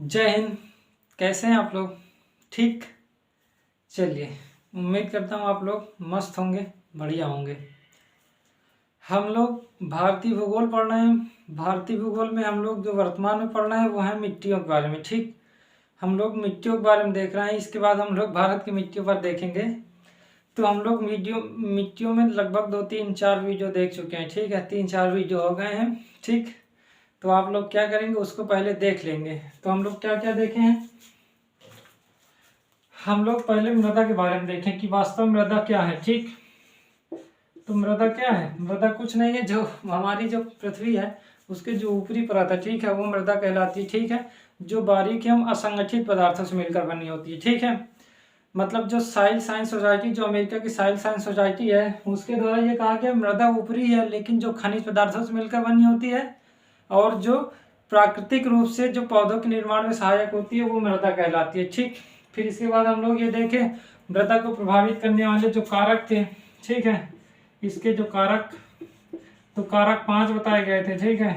जय हिंद। कैसे हैं आप लोग? ठीक। चलिए, उम्मीद करता हूँ आप लोग मस्त होंगे, बढ़िया होंगे। हम लोग भारतीय भूगोल पढ़ रहे हैं। भारतीय भूगोल में हम लोग जो वर्तमान में पढ़ रहे हैं वो है मिट्टियों के बारे में। ठीक, हम लोग मिट्टियों के बारे में देख रहे हैं। इसके बाद हम लोग भारत की मिट्टियों पर देखेंगे। तो हम लोग मिट्टियों में लगभग 2-3-4 वीडियो देख चुके हैं। ठीक है, 3-4 वीडियो हो गए हैं। ठीक, तो आप लोग क्या करेंगे, उसको पहले देख लेंगे। तो हम लोग क्या क्या देखे हैं। हम लोग पहले मृदा के बारे में देखें कि वास्तव में मृदा क्या है। ठीक, तो मृदा क्या है? मृदा कुछ नहीं है, जो हमारी जो पृथ्वी है उसके जो ऊपरी परत है, ठीक है, वो मृदा कहलाती है। ठीक है, जो बारीक एवं असंगठित पदार्थों से मिलकर बनी होती है। ठीक है, मतलब जो साइल साइंस सोसाइटी, जो अमेरिका की साइल साइंस सोसाइटी है, उसके द्वारा ये कहा गया मृदा ऊपरी है लेकिन जो खनिज पदार्थों से मिलकर बनी होती है और जो प्राकृतिक रूप से जो पौधों के निर्माण में सहायक होती है वो मृदा कहलाती है। ठीक, फिर इसके बाद हम लोग ये देखें मृदा को प्रभावित करने वाले जो कारक थे। ठीक है, इसके जो कारक, तो कारक 5 बताए गए थे। ठीक है,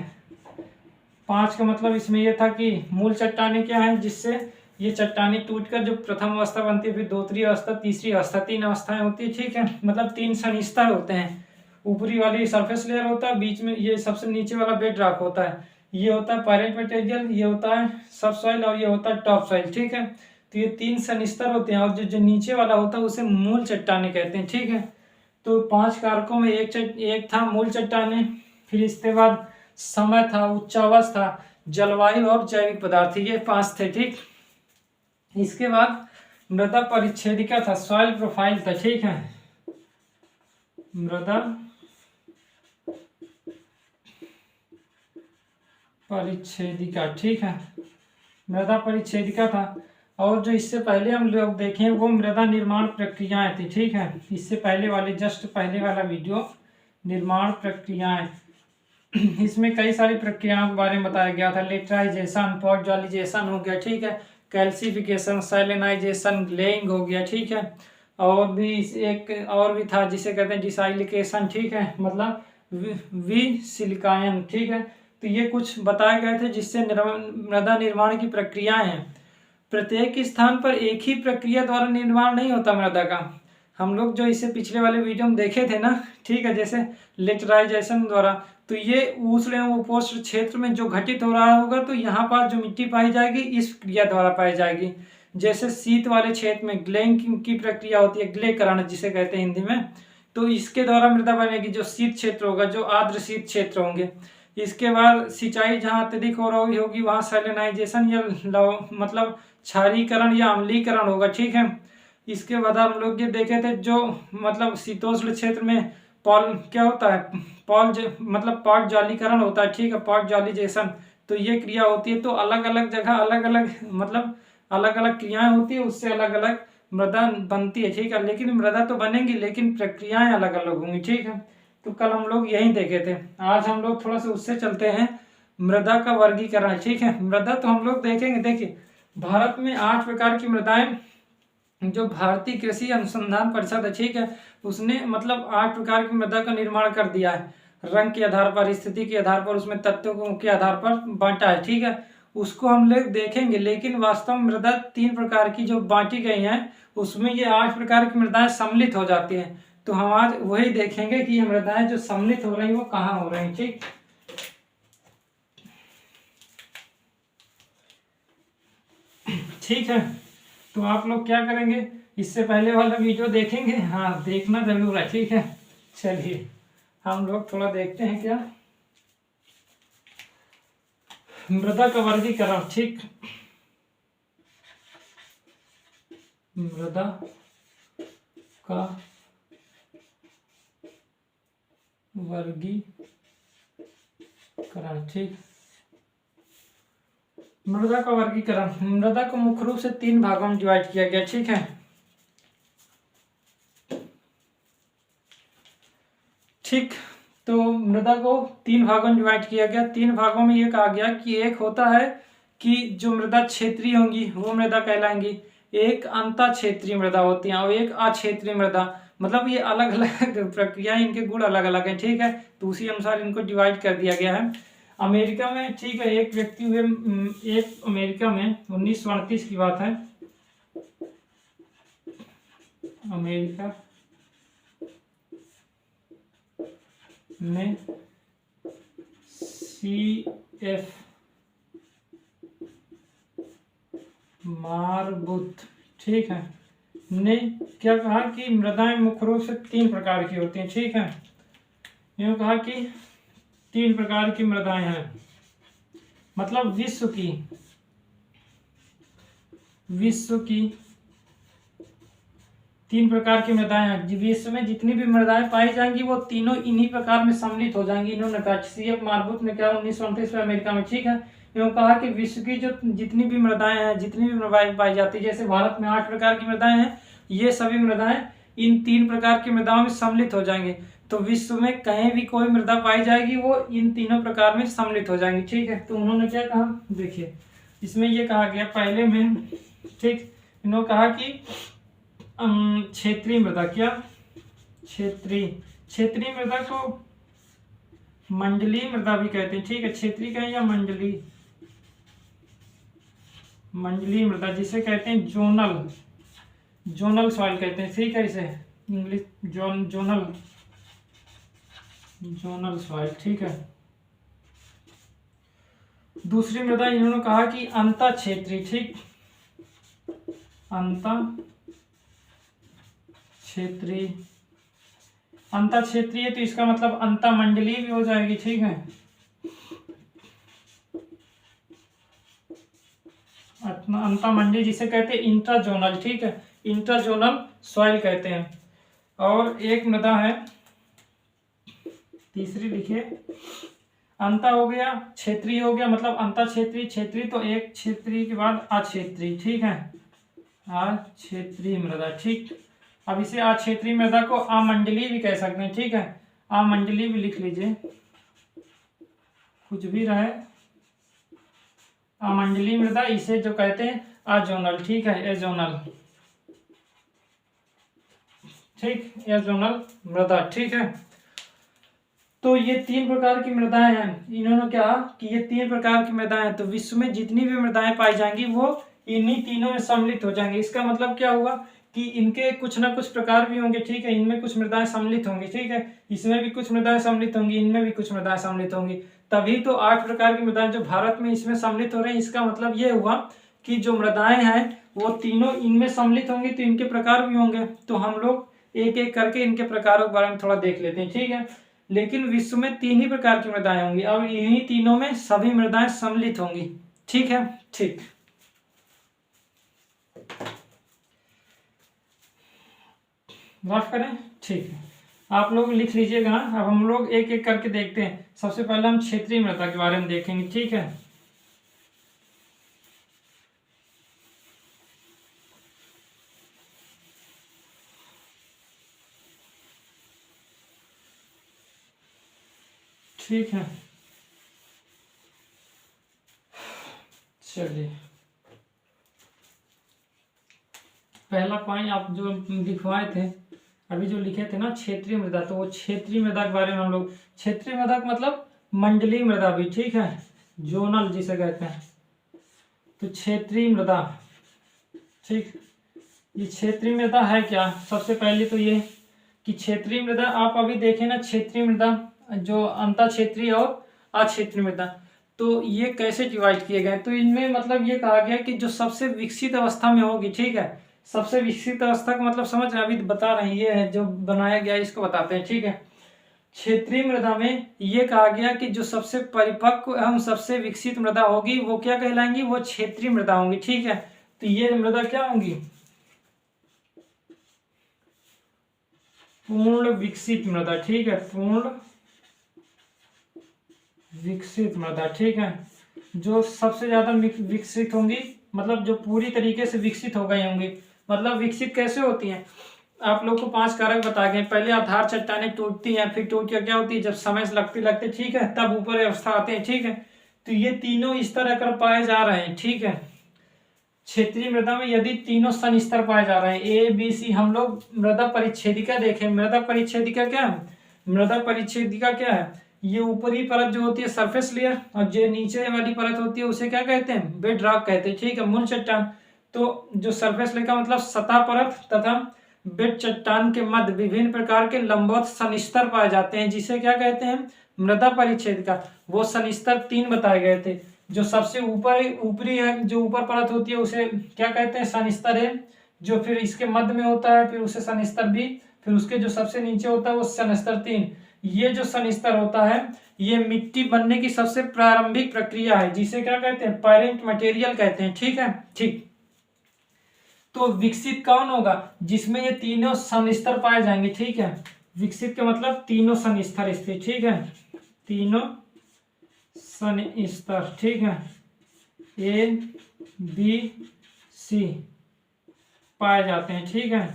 5 का मतलब इसमें यह था कि मूल चट्टानें क्या है, जिससे ये चट्टानी टूटकर जो प्रथम अवस्था बनती है, फिर दूसरी अवस्था, तीसरी अवस्था, 3 अवस्थाएं होती है। ठीक है, मतलब 3 संस्तर होते हैं। ऊपरी वाली सरफेस लेयर होता है, बीच में ये सबसे नीचे वाला बेड रॉक होता है, ये होता है पैरेंट मटेरियल, ये होता है सब सॉइल और ये होता है टॉप सॉइल। ठीक है, तो ये 3 संस्तर होते हैं और जो नीचे वाला होता है उसे मूल चट्टाने कहते हैं। ठीक है, तो 5 कारकों में एक था मूल चट्टाने। फिर इसके बाद समय था, उच्चावच था, जलवायु और जैविक पदार्थ, ये 5 थे। ठीक, इसके बाद मृदा परिच्छेदिका था, सॉइल प्रोफाइल था। ठीक है, मृदा परिच्छेदिका, ठीक है, मृदा परिच्छेदिका था। और जो इससे पहले हम लोग देखें वो मृदा निर्माण प्रक्रियाएं थी। ठीक है, इससे पहले वाले, जस्ट पहले वाला वीडियो निर्माण प्रक्रियाएं, इसमें कई सारी प्रक्रियाओं के बारे में बताया गया था। लेटराइजेशन, पॉडजॉलिजेशन हो गया। ठीक है, कैल्सिफिकेशन, सैलिनाइजेशन, ग्लेइंग हो गया। ठीक है, और भी एक और भी था जिसे कहते हैं डिसाइलिकेशन। ठीक है, मतलब विसिलिकायन। ठीक है, तो ये कुछ बताए गए थे जिससे मृदा निर्माण की प्रक्रियाएं हैं। प्रत्येक स्थान पर एक ही प्रक्रिया द्वारा निर्माण नहीं होता मृदा का। हम लोग जो इसे पिछले वाले वीडियो में देखे थे ना, ठीक है, जैसे लेटराइजेशन द्वारा, तो ये उष्ण एवं उपोष्ण क्षेत्र में जो घटित हो रहा होगा, तो यहाँ पर जो मिट्टी पाई जाएगी इस क्रिया द्वारा पाई जाएगी। जैसे शीत वाले क्षेत्र में ग्लेइंग की प्रक्रिया होती है, ग्लेकरण जिसे कहते हैं हिंदी में, तो इसके द्वारा मृदा बनेगी। जो शीत क्षेत्र होगा, जो आर्द्र शीत क्षेत्र होंगे। इसके बाद सिंचाई जहाँ अत्यधिक हो रही होगी वहाँ सैलिनाइजेशन या मतलब क्षारीकरण या अम्लीकरण होगा। ठीक है, इसके बाद हम लोग ये देखे थे जो मतलब शीतोष्ण क्षेत्र में पॉल क्या होता है, मतलब पॉट जालीकरण होता है। ठीक है, पॉट जालीजेशन, तो ये क्रिया होती है। तो अलग अलग जगह अलग अलग मतलब अलग अलग क्रियाएं होती है, उससे अलग अलग मृदा बनती है। ठीक है, लेकिन मृदा तो बनेगी लेकिन प्रक्रियाएं अलग अलग होंगी। ठीक है, तो कल हम लोग यही देखे थे। आज हम लोग थोड़ा सा उससे चलते हैं, मृदा का वर्गीकरण। ठीक है, मृदा तो हम लोग देखेंगे। देखिए, भारत में 8 प्रकार की मृदाएं, जो भारतीय कृषि अनुसंधान परिषद है, ठीक है, उसने मतलब 8 प्रकार की मृदा का निर्माण कर दिया है। रंग के आधार पर, स्थिति के आधार पर, उसमें तत्वों के आधार पर बांटा है। ठीक है, उसको हम लोग देखेंगे। लेकिन वास्तव में मृदा 3 प्रकार की जो बांटी गई हैं, उसमें ये 8 प्रकार की मृदाएं सम्मिलित हो जाती हैं। तो हम आज वही देखेंगे कि ये मृदाएं जो सम्मिलित हो रही हैं वो कहाँ हो रही हैं। ठीक है, तो आप लोग क्या करेंगे, इससे पहले वाला वीडियो देखेंगे। हाँ, देखना जरूर है। ठीक है, चलिए हम लोग थोड़ा देखते हैं क्या मृदा का वर्गीकरण। ठीक, मृदा का वर्गीकरण। ठीक, मृदा का वर्गीकरण, मृदा को मुख्य रूप से 3 भागों में डिवाइड किया गया। ठीक है, ठीक, तो मृदा को 3 भागों में डिवाइड किया गया। 3 भागों में ये कहा गया कि एक होता है कि जो मृदा क्षेत्रीय होंगी वो मृदा कहलाएंगी, एक अंतः क्षेत्रीय मृदा होती है और एक अक्षेत्रीय मृदा। मतलब ये अलग अलग प्रक्रिया, इनके गुण अलग अलग हैं। ठीक है, तो उसी अनुसार इनको डिवाइड कर दिया गया है। अमेरिका में, ठीक है, एक व्यक्ति हुए, एक अमेरिका में 1938 की बात है, अमेरिका में CF मारबुथ, ठीक है, ने क्या कहा कि मृदाएं मुख्य रूप से 3 प्रकार की होती हैं, ठीक है। यूँ कहा कि 3 प्रकार की मृदाएं हैं, मतलब विश्व की 3 प्रकार की मृदाएं हैं। विश्व में जितनी भी मृदाएं पाई जाएंगी वो तीनों इन्हीं प्रकार में सम्मिलित हो जाएंगी। इन्होंने कहा, CF मारबुथ ने क्या 1929 में अमेरिका में, ठीक है, इन्होंने कहा कि विश्व की जो जितनी भी मृदाएं हैं, जितनी भी मृदाएं पाई जाती है, जैसे भारत में 8 प्रकार की मृदाएं हैं, ये सभी मृदाएं इन 3 प्रकार की मृदाओं में सम्मिलित हो जाएंगे। तो विश्व में कहीं भी कोई मृदा पाई जाएगी वो इन तीनों प्रकार में सम्मिलित हो जाएंगी, ठीक है। तो उन्होंने क्या कहा, देखिए इसमें ये कहा गया पहले में, ठीक, इन्होंने कहा कि क्षेत्रीय मृदा, क्या क्षेत्रीय मृदा को मंडलीय मृदा भी कहते हैं, ठीक है, क्षेत्रीय कहें या मंडलीय मृदा, जिसे कहते हैं जोनल सॉइल कहते हैं, ठीक है, इसे इंग्लिश जोनल सॉइल, ठीक है। दूसरी मृदा इन्होंने कहा कि अंतः क्षेत्रीय, ठीक, अंतः क्षेत्रीय, तो इसका मतलब अंतः मंडलीय भी हो जाएगी, ठीक है, अंतः मंडलीय, जिसे कहते हैं इंट्राजोनल, ठीक है, इंट्राजोनल सॉइल कहते हैं। और एक मृदा है तीसरी, लिखिए, अंतः हो गया, क्षेत्रीय हो गया, मतलब अंतः क्षेत्रीय तो एक क्षेत्रीय के बाद अक्षेत्रीय, ठीक है, अक्षेत्रीय मृदा, ठीक। अब इसे अक्षेत्रीय मृदा को अमंडलीय भी कह सकते हैं, ठीक है, अमंडलीय भी लिख लीजिए, कुछ भी रहे, अमंडलीय मृदा, इसे जो कहते हैं अजोनल, ठीक है, एजोनल, ठीक, एजोनल मृदा, ठीक है। तो ये 3 प्रकार की मृदाएं हैं। इन्होंने क्या कि ये 3 प्रकार की मृदाएं हैं, तो विश्व में जितनी भी मृदाएं पाई जाएंगी वो इन्हीं तीनों में सम्मिलित हो जाएंगे। इसका मतलब क्या हुआ कि इनके कुछ ना कुछ प्रकार भी होंगे, ठीक है, इनमें कुछ मृदाएं सम्मिलित होंगी, ठीक है, इसमें भी कुछ मृदाएं सम्मिलित होंगी, इनमें भी कुछ मृदाएं सम्मिलित होंगी, तभी तो 8 प्रकार की मृदाएं जो भारत में इसमें सम्मिलित हो रही है। इसका मतलब ये हुआ कि जो मृदाएं हैं वो तीनों इनमें सम्मिलित होंगी, तो इनके प्रकार भी होंगे। तो हम लोग एक एक करके इनके प्रकारों के बारे में थोड़ा देख लेते हैं, ठीक है। लेकिन विश्व में 3 ही प्रकार की मृदाएं होंगी और इन्हीं तीनों में सभी मृदाएं सम्मिलित होंगी, ठीक है, ठीक। माफ करें, ठीक है, आप लोग लिख लीजिएगा। अब हम लोग एक एक करके देखते हैं। सबसे पहले हम क्षेत्रीय मृदा के बारे में देखेंगे, ठीक है। ठीक है, चलिए पहला पॉइंट आप जो लिखवाए थे अभी, जो लिखे थे ना क्षेत्रीय मृदा, तो वो क्षेत्रीय मृदा के बारे में हम लोग, क्षेत्रीय मृदा का मतलब मंडलीय मृदा भी, ठीक है, जोनल जिसे कहते हैं, तो क्षेत्रीय मृदा, ठीक। ये क्षेत्रीय मृदा है क्या, सबसे पहले तो ये कि क्षेत्रीय मृदा आप अभी देखें ना, क्षेत्रीय मृदा जो अंतः क्षेत्रीय और अक्षेत्रीय मृदा, तो ये कैसे डिवाइड किए गए, तो इनमें मतलब ये कहा गया कि जो सबसे विकसित अवस्था में होगी, ठीक है, सबसे विकसित अवस्था का मतलब समझ रहे हैं, अभी बता रहे हैं, ये है जो बनाया गया इसको बताते हैं, ठीक है। क्षेत्रीय मृदा में ये कहा गया कि जो सबसे परिपक्व एवं सबसे विकसित मृदा होगी वो क्या कहलाएंगी, वो क्षेत्रीय मृदा होंगी, ठीक है। तो ये मृदा क्या होंगी, पूर्ण विकसित मृदा, ठीक है, पूर्ण विकसित मृदा, ठीक है, जो सबसे ज्यादा विकसित होंगी, मतलब जो पूरी तरीके से विकसित हो गई होंगी। मतलब विकसित कैसे होती हैं, आप लोग को 5 कारक बता गए। पहले आधार चट्टानें टूटती हैं, फिर टूट कर क्या होती है, जब समय लगते लगते, ठीक है, तब ऊपर अवस्था आते हैं, ठीक है। तो ये तीनों स्तर कर पाए जा रहे हैं, ठीक है। क्षेत्रीय मृदा में यदि तीनों सन स्तर पाए जा रहे हैं, ABC, हम लोग मृदा परिच्छेदिका देखें। मृदा परिच्छेदिका क्या है, मृदा परिच्छेदिका क्या है, ये ऊपरी परत जो होती है सरफेस लेयर, और जो नीचे वाली परत होती है उसे क्या कहते हैं, बेड रॉक कहते हैं, ठीक है, मूल चट्टान। तो जो सरफेस लेयर का मतलब सतह परत तथा बेड चट्टान के मध्य विभिन्न प्रकार के लंबवत सनिस्तर पाए जाते हैं, जिसे क्या कहते हैं, मृदा परिच्छेदिका। वो सनिस्तर 3 बताए गए थे। जो सबसे ऊपरी है, जो ऊपर परत होती है उसे क्या कहते हैं, सनिस्तर है। जो फिर इसके मध्य में होता है फिर उसे सनिस्तर बी, फिर उसके जो सबसे नीचे होता है वो सनिस्तर 3। ये जो सनिस्तर होता है ये मिट्टी बनने की सबसे प्रारंभिक प्रक्रिया है, जिसे क्या कहते हैं, पेरेंट मटेरियल कहते हैं, ठीक है, ठीक। तो विकसित कौन होगा, जिसमें ये तीनों सनिस्तर पाए जाएंगे, ठीक है। विकसित का मतलब तीनों सनिस्तर स्थित, ठीक है, तीनों सनिस्तर, ठीक है, ए बी सी पाए जाते हैं, ठीक है।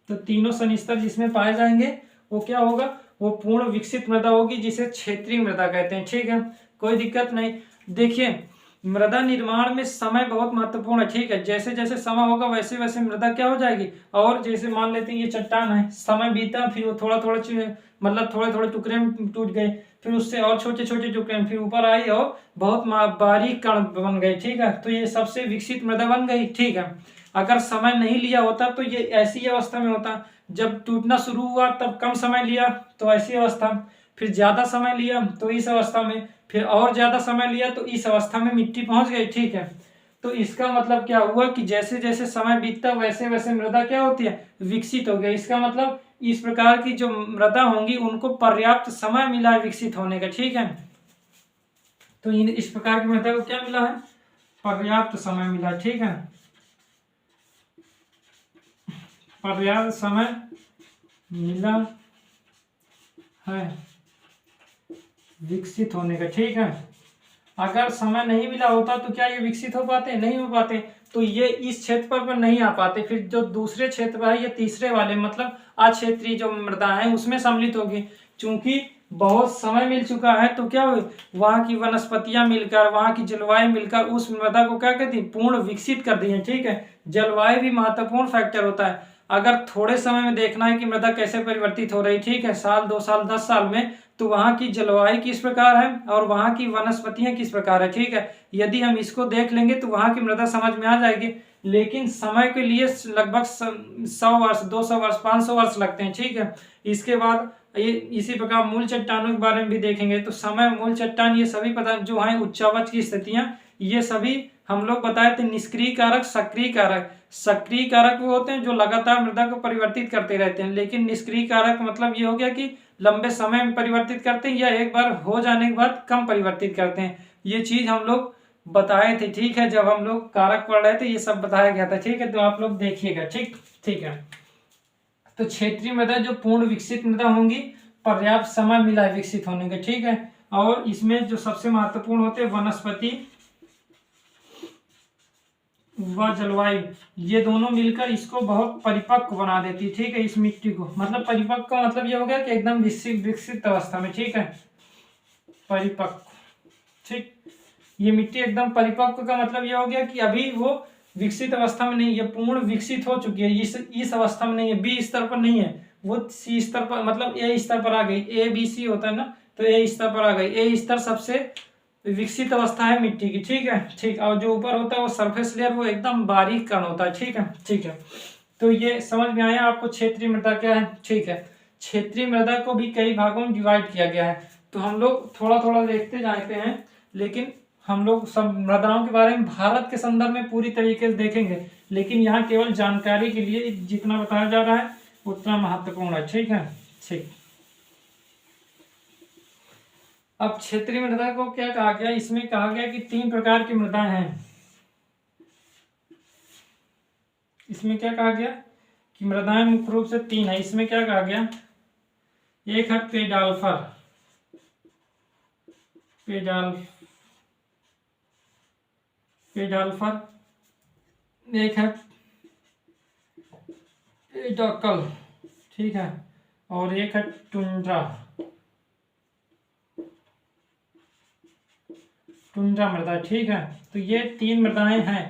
तो तीनों सनिस्तर जिसमें पाए जाएंगे वो क्या होगा, वो पूर्ण विकसित मृदा होगी, जिसे क्षेत्रीय मृदा कहते हैं, ठीक है, कोई दिक्कत नहीं। देखिए मृदा निर्माण में समय बहुत महत्वपूर्ण है, ठीक है। जैसे जैसे समय होगा वैसे वैसे मृदा क्या हो जाएगी, और जैसे मान लेते हैं ये चट्टान है, समय बीता फिर वो थोड़ा थोड़ा मतलब थोड़े थोड़े टुकड़े में टूट गए, फिर उससे और छोटे छोटे टुकड़े में फिर ऊपर आई और बहुत बारीक कण बन गए, ठीक है। तो ये सबसे विकसित मृदा बन गई, ठीक है। अगर समय नहीं लिया होता तो ये ऐसी अवस्था में होता, जब टूटना शुरू हुआ तब कम समय लिया तो ऐसी अवस्था, फिर ज्यादा समय लिया तो इस अवस्था में, फिर और ज्यादा समय लिया तो इस अवस्था में मिट्टी पहुंच गई, ठीक है। तो इसका मतलब क्या हुआ कि जैसे जैसे समय बीतता वैसे वैसे मृदा क्या होती है, विकसित हो गई। इसका मतलब इस प्रकार की जो मृदा होंगी उनको पर्याप्त समय मिला है विकसित होने का, ठीक है। तो इस प्रकार की मृदा को क्या मिला है, पर्याप्त समय मिला, ठीक है, पर्याप्त समय मिला है विकसित होने का, ठीक है। अगर समय नहीं मिला होता तो क्या ये विकसित हो पाते, नहीं हो पाते। तो ये इस क्षेत्र पर नहीं आ पाते, फिर जो दूसरे क्षेत्र पर है ये तीसरे वाले मतलब अक्षेत्रीय जो मृदा है उसमें सम्मिलित होगी। चूंकि बहुत समय मिल चुका है तो क्या हुई, वहां की वनस्पतियां मिलकर, वहां की जलवायु मिलकर उस मृदा को क्या कहती है, पूर्ण विकसित कर दी है, ठीक है। जलवायु भी महत्वपूर्ण फैक्टर होता है। अगर थोड़े समय में देखना है कि मृदा कैसे परिवर्तित हो रही, ठीक है, साल 2 साल 10 साल में, तो वहां की जलवायु किस प्रकार है और वहां की वनस्पतियां किस प्रकार है, ठीक है। यदि हम इसको देख लेंगे तो वहां की मृदा समझ में आ जाएगी। लेकिन समय के लिए लगभग 100 वर्ष, 200 वर्ष, 500 वर्ष लगते हैं, ठीक है। इसके बाद ये इसी प्रकार मूल चट्टानों के बारे में भी देखेंगे। तो समय, मूल चट्टान, ये सभी पता जो है उच्चावच की स्थितियां, ये सभी हम लोग बताए थे। निष्क्रिय कारक, सक्रिय कारक। सक्रिय कारक वो होते हैं जो लगातार मृदा को परिवर्तित करते रहते हैं, लेकिन निष्क्रिय कारक मतलब ये हो गया कि लंबे समय में परिवर्तित करते हैं या एक बार हो जाने के बाद कम परिवर्तित करते हैं। ये चीज हम लोग बताए थे, ठीक है, जब हम लोग कारक पढ़ रहे थे ये सब बताया गया था, ठीक है। तो आप लोग देखिएगा, ठीक, ठीक है। तो क्षेत्रीय मृदा जो पूर्ण विकसित मृदा होंगी, पर्याप्त समय मिला है विकसित होने का, ठीक है। और इसमें जो सबसे महत्वपूर्ण होते हैं वनस्पति व जलवायु, ये दोनों मिलकर इसको बहुत परिपक्व बना देती है, ठीक है, इस मिट्टी को। मतलब परिपक्व का मतलब ये हो गया कि एकदम विकसित अवस्था में, ठीक है, परिपक्व, ठीक। ये मिट्टी एकदम परिपक्व का मतलब ये हो गया कि अभी वो विकसित अवस्था में नहीं है, पूर्ण विकसित हो चुकी है, इस अवस्था में नहीं है, बी स्तर पर नहीं है, वो सी स्तर पर मतलब ए स्तर पर आ गई। ए बी सी होता है ना, तो ए स्तर पर आ गई। ए स्तर सबसे विकसित अवस्था है मिट्टी की, ठीक है, ठीक। और जो ऊपर होता है वो सरफेस लेयर, वो एकदम बारीक कण होता है, ठीक है, ठीक है। तो ये समझ में आया आपको क्षेत्रीय मृदा क्या है, ठीक है। क्षेत्रीय मृदा को भी कई भागों में डिवाइड किया गया है, तो हम लोग थोड़ा थोड़ा देखते जाते हैं, लेकिन हम लोग सब मृदाओं के बारे में भारत के संदर्भ में पूरी तरीके से देखेंगे, लेकिन यहाँ केवल जानकारी के लिए जितना बताया जा रहा है उतना महत्वपूर्ण है, ठीक है, ठीक। अब क्षेत्रीय मृदा को क्या कहा गया, इसमें कहा गया कि 3 प्रकार की मृदाएं हैं। इसमें क्या कहा गया कि मृदाएं मुख्य रूप से 3 है। इसमें क्या कहा गया, एक है पेडाल्फर, एक है पेडाकल, ठीक है, और एक है टुंड्रा मृदा, ठीक है। तो ये 3 मृदाएं हैं,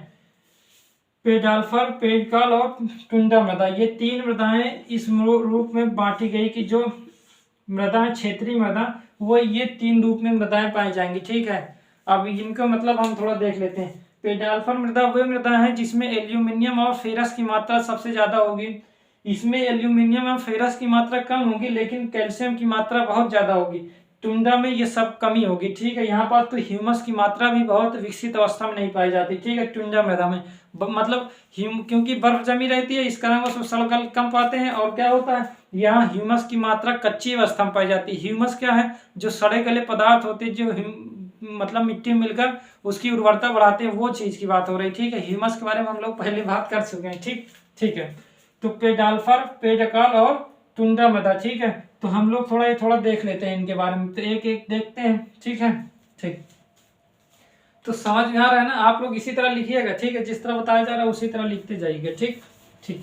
पेडाल्फर, पेडकाल और टुंड्रा मृदा। ये 3 मृदाएं इस रूप में बांटी गई कि जो मृदाएं, क्षेत्रीय मृदा, वो ये 3 रूप में मृदाएं पाई जाएंगी, ठीक है। अब इनका मतलब हम थोड़ा देख लेते हैं। पेडाल्फर मृदा वे मृदा है जिसमें एल्यूमिनियम और फेरस की मात्रा सबसे ज्यादा होगी। इसमें एल्यूमिनियम और फेरस की मात्रा कम होगी लेकिन कैल्शियम की मात्रा बहुत ज्यादा होगी। टुंडा में ये सब कमी होगी, ठीक है। यहाँ पर तो ह्यूमस की मात्रा भी बहुत विकसित अवस्था में नहीं पाई जाती, ठीक है। टुंडा मृदा में मतलब क्योंकि बर्फ जमी रहती है, इस कारण वो सड़गल कम पाते हैं। और क्या होता है, यहाँ ह्यूमस की मात्रा कच्ची अवस्था में पाई जाती है। ह्यूमस क्या है, जो सड़े गले पदार्थ होते हैं, जो मतलब मिट्टी में मिलकर उसकी उर्वरता बढ़ाते हैं, वो चीज की बात हो रही है, ठीक है। ह्यूमस के बारे में हम लोग पहले बात कर चुके हैं, ठीक है। तो पेडाल्फर, पेडकाल और टुंडा मृदा, ठीक है। तो हम लोग थोड़ा देख लेते हैं इनके बारे में, तो एक एक देखते हैं, ठीक है। ठीक, तो समझ में आ रहा है ना। आप लोग इसी तरह लिखिएगा, ठीक है। जिस तरह बताया जा रहा है उसी तरह लिखते जाइएगा, ठीक ठीक।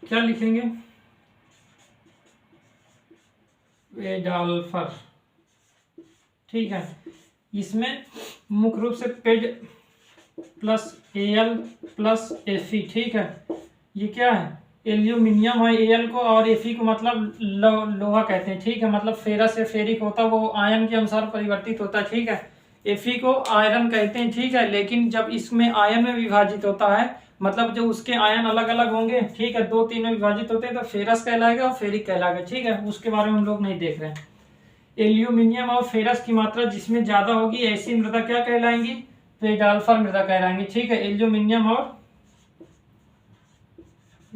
क्या लिखेंगे, पेडाल्फर, ठीक है। इसमें मुख्य रूप से पेड प्लस एल प्लस एफी, ठीक है। ये क्या है, एल्यूमिनियम है, एल को, और एफी को मतलब लोहा कहते हैं, ठीक है। मतलब फेरस या फेरिक होता है, वो आयन के अनुसार परिवर्तित होता है, ठीक है। एफी को आयरन कहते हैं, ठीक है। लेकिन जब इसमें आयन में विभाजित होता है, मतलब जो उसके आयन अलग अलग होंगे, ठीक है, 2-3 में विभाजित होते हैं, तो फेरस कहलाएगा और फेरिक कहलाएगा, ठीक है। उसके बारे में हम लोग नहीं देख रहे हैं। एल्यूमिनियम और फेरस की मात्रा जिसमें ज्यादा होगी ऐसी मृदा क्या कहलाएंगी, पेडाल्फर मृदा कहलाएंगी, ठीक है। एल्यूमिनियम और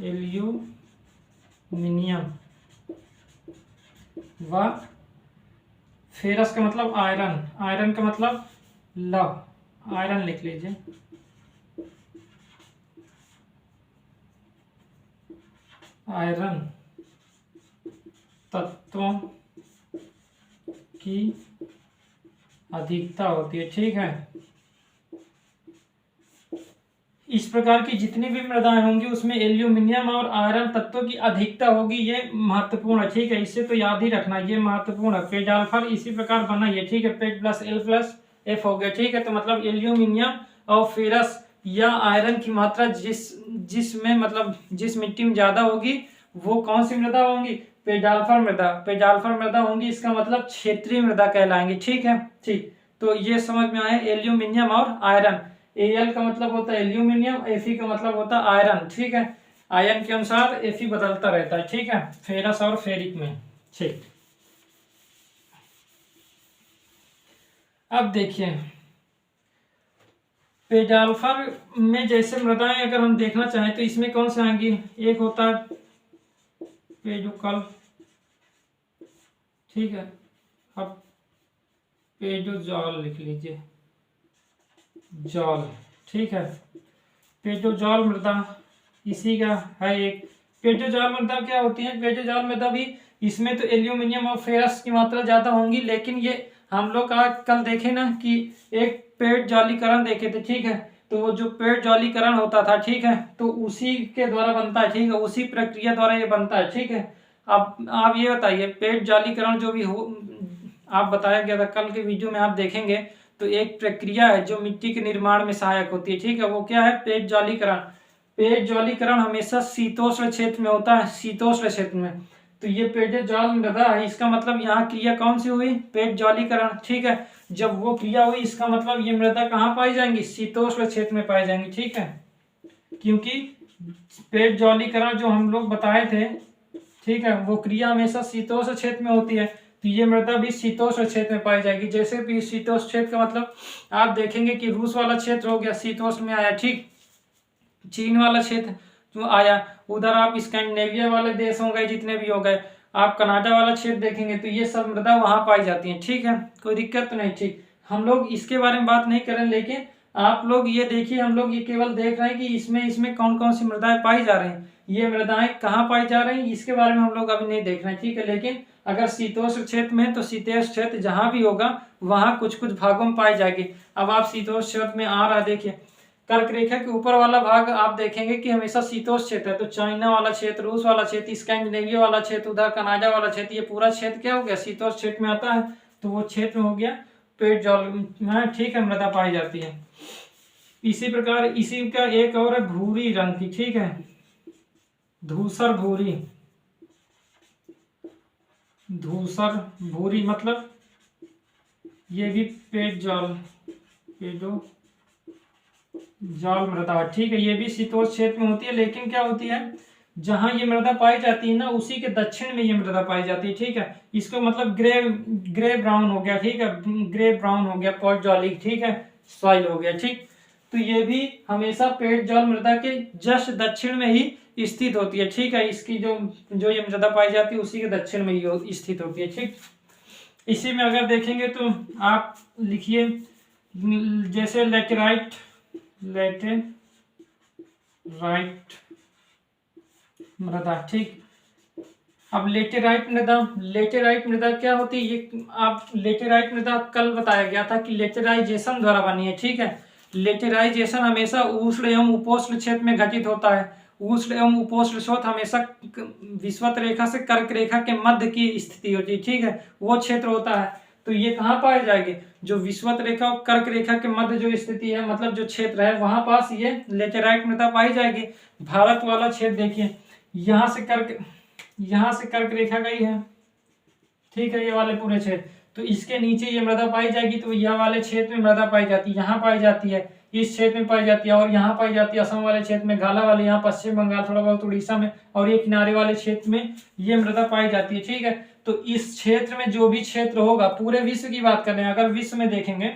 एल्यूमिनियम व फेरस का मतलब आयरन, आयरन का मतलब लव, आयरन लिख लीजिए। आयरन तत्वों की अधिकता होती है, ठीक है। इस प्रकार की जितनी भी मृदाएं होंगी उसमें एल्यूमिनियम और आयरन तत्वों की अधिकता होगी, ये महत्वपूर्ण है, ठीक है। इससे तो याद ही रखना, ये महत्वपूर्ण है। पेडाल्फर इसी प्रकार बना, ये ठीक है। Paid plus L plus F हो गया, ठीक है। तो मतलब एल्यूमिनियम और फेरस या आयरन की मात्रा जिसमें मतलब जिस मिट्टी में ज्यादा होगी वो कौन सी मृदा होंगी, पेडाल्फर मृदा, पेडाल्फर मृदा होंगी। इसका मतलब क्षेत्रीय मृदा कहलाएंगे, ठीक है। ठीक, तो ये समझ में आया, एल्यूमिनियम और आयरन। एल का मतलब होता है एल्यूमिनियम, एफी का मतलब होता है आयरन, ठीक है। आयन के अनुसार एफी बदलता रहता है, ठीक है, फेरस और फेरिक में, ठीक। अब देखिए पेडाल्फर में जैसे मृदाएं अगर हम देखना चाहें तो इसमें कौन से आएंगी, एक होता है पेडुकल, ठीक है। अब पेडोजॉल लिख लीजिए, जॉल, ठीक है। पेडोजॉल मृदा इसी का है एक। पेडोजॉल मृदा क्या होती है, पेडोजॉल मृदा भी, इसमें तो एल्यूमिनियम और फेरस की मात्रा ज्यादा होंगी, लेकिन ये हम लोग कल देखे ना कि एक पेड़ जालीकरण देखे थे, ठीक है। तो वो जो पेड़ जालीकरण होता था, ठीक है, तो उसी के द्वारा बनता है, ठीक है, उसी प्रक्रिया द्वारा ये बनता है, ठीक है। अब आप ये बताइए, पेड़ जालीकरण जो भी हो, आप बताया गया था कल के वीडियो में, आप देखेंगे तो एक प्रक्रिया है जो मिट्टी के निर्माण में सहायक होती है, ठीक है। वो क्या है, पेट जालीकरण। पेट जालीकरण हमेशा शीतोष्ण क्षेत्र में होता है, शीतोष्ण क्षेत्र में। तो ये पेट जाल मृदा है, इसका मतलब यहाँ क्रिया कौन सी हुई, पेट जालीकरण, ठीक है। जब वो क्रिया हुई इसका मतलब ये मृदा कहाँ पाई जाएंगी, शीतोष्ण क्षेत्र में पाई जाएंगी, ठीक है। क्योंकि पेट जालीकरण जो हम लोग बताए थे, ठीक है, वो क्रिया हमेशा शीतोष्ण क्षेत्र में होती है। तो ये मृदा भी शीतोष्ण क्षेत्र में पाई जाएगी। जैसे भी शीतोष्ण क्षेत्र का मतलब आप देखेंगे कि रूस वाला क्षेत्र हो गया, शीतोष्ण में आया, ठीक। चीन वाला क्षेत्र जो आया, उधर आप स्कैंडिनेविया वाले देश हो गए, जितने भी हो गए, आप कनाडा वाला क्षेत्र देखेंगे तो ये सब मृदा वहां पाई जाती है, ठीक है। कोई दिक्कत तो नहीं, ठीक। हम लोग इसके बारे में बात नहीं करें, लेकिन आप लोग ये देखिए, हम लोग ये केवल देख रहे हैं कि इसमें कौन कौन सी मृदाएं पाई जा रही हैं, ये मृदाएं कहाँ पाई जा रही हैं, इसके बारे में हम लोग अभी नहीं देख रहे हैं, ठीक है। लेकिन अगर शीतोष्ण क्षेत्र में, तो शीतोष्ण क्षेत्र जहां भी होगा वहां कुछ कुछ भागों में पाई जाएगी। अब आप शीतोष्ण क्षेत्र में आ रहा है, देखिए कर्क रेखा के ऊपर वाला भाग आप देखेंगे कि हमेशा शीतोष्ण क्षेत्र है। तो चाइना वाला क्षेत्र, रूस वाला क्षेत्र, स्कैंडिनेविया वाला क्षेत्र, उधर कनाडा वाला क्षेत्र, ये पूरा क्षेत्र क्या हो गया, शीतोष्ण क्षेत्र में आता है। तो वो क्षेत्र हो गया पेट जल में, ठीक है, मृदा पाई जाती है। इसी प्रकार इसी का एक और है भूरी रंग की, ठीक है, धूसर भूरी, धूसर भूरी मतलब ये भी पेट जल, पेडो जल मृदा, ठीक है, ये भी शीतोष्ण क्षेत्र में होती है, लेकिन क्या होती है जहां ये मृदा पाई जाती है ना उसी के दक्षिण में ये मृदा पाई जाती है, ठीक है। इसको मतलब ग्रे ब्राउन हो गया, ठीक है, ग्रे ब्राउन हो गया पॉडजॉलिक, ठीक है, सॉइल हो गया, ठीक। तो ये भी हमेशा पेट जल मृदा के जस्ट दक्षिण में ही स्थित होती है, ठीक है। इसकी जो जो ये मृदा पाई जाती है उसी के दक्षिण में ही स्थित होती है, ठीक। इसी में अगर देखेंगे तो आप लिखिए जैसे लेटेराइट मृदा, ठीक। अब लेटेराइट मृदा क्या होती है, ये आप लेटेराइट मृदा कल बताया गया था कि लेटेराइजेशन द्वारा बनी है, ठीक है। लेटेराइजेशन हमेशा उष्ण एवं उपोष्ण क्षेत्र में घटित होता है। उष्ण एवं उपोष्ण क्षेत्र हमेशा विषुवत रेखा से कर्क रेखा के मध्य की स्थिति होती है, ठीक है, वो क्षेत्र होता है। तो ये कहाँ पाए जाएंगे, जो विषुवत रेखा और कर्क रेखा के मध्य जो स्थिति है, मतलब जो क्षेत्र है वहां पास ये लेटेराइट मृदा पाई जाएगी। भारत वाला क्षेत्र देखिए, यहाँ से कर्क रेखा गई है, ठीक है, ये वाले पूरे क्षेत्र, तो इसके नीचे ये मृदा पाई जाएगी, तो यह वाले क्षेत्र में मृदा पाई जाती है, यहाँ पाई जाती है, इस क्षेत्र में पाई जाती है, और यहाँ पाई जाती है असम वाले क्षेत्र में, घाला वाले यहाँ पश्चिम बंगाल, थोड़ा बहुत उड़ीसा में, और ये किनारे वाले क्षेत्र में ये मृदा पाई जाती है, ठीक है। तो इस क्षेत्र में जो भी क्षेत्र होगा, पूरे विश्व की बात कर रहे हैं, अगर विश्व में देखेंगे,